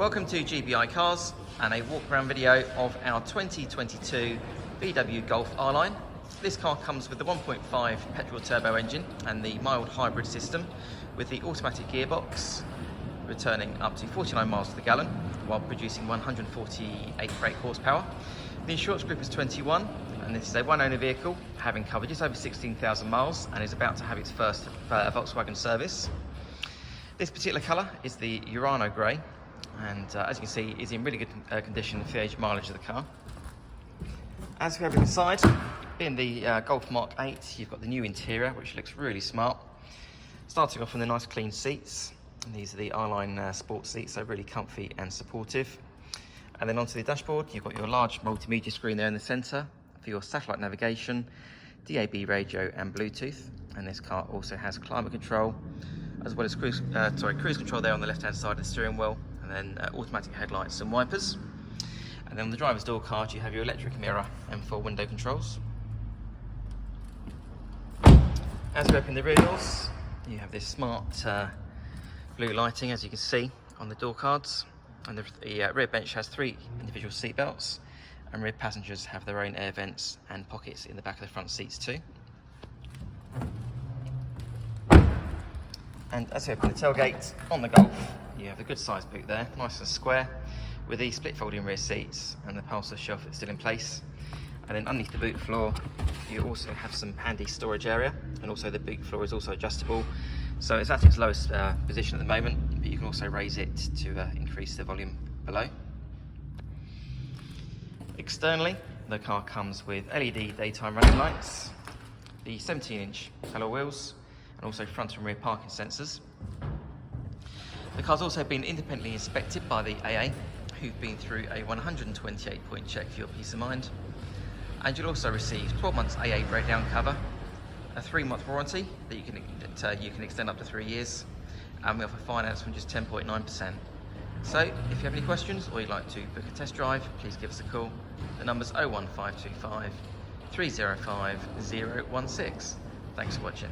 Welcome to GBI Cars and a walk around video of our 2022 VW Golf R-Line. This car comes with the 1.5 petrol turbo engine and the mild hybrid system with the automatic gearbox, returning up to 49 miles to the gallon while producing 148 brake horsepower. The insurance group is 21 and this is a one-owner vehicle having covered just over 16,000 miles and is about to have its first Volkswagen service. This particular colour is the Uarno Grey, and as you can see is in really good condition for the age mileage of the car. As we have inside, being the Golf Mark 8, you've got the new interior which looks really smart. Starting off with the nice clean seats, and these are the R-Line sport seats, so really comfy and supportive. And then onto the dashboard, you've got your large multimedia screen there in the centre for your satellite navigation, DAB radio and Bluetooth. And this car also has climate control, as well as cruise control there on the left hand side of the steering wheel, and then automatic headlights and wipers. And then on the driver's door card you have your electric mirror and 4 window controls. As we open the rear doors, you have this smart blue lighting, as you can see on the door cards, and the rear bench has 3 individual seat belts, and rear passengers have their own air vents and pockets in the back of the front seats too. And as we open the tailgate on the Golf, you have a good sized boot there, nice and square, with the split folding rear seats and the upholstered shelf that's still in place. And then underneath the boot floor, you also have some handy storage area, and also the boot floor is also adjustable. So it's at its lowest position at the moment, but you can also raise it to increase the volume below. Externally, the car comes with LED daytime running lights, the 17-inch alloy wheels, and also front and rear parking sensors. The car's also been independently inspected by the AA, who've been through a 128-point check for your peace of mind. And you'll also receive 12 months AA breakdown cover, a 3-month warranty that you can extend up to 3 years, and we offer finance from just 10.9%. So if you have any questions or you'd like to book a test drive, please give us a call. The number's 01525 305 016. Thanks for watching.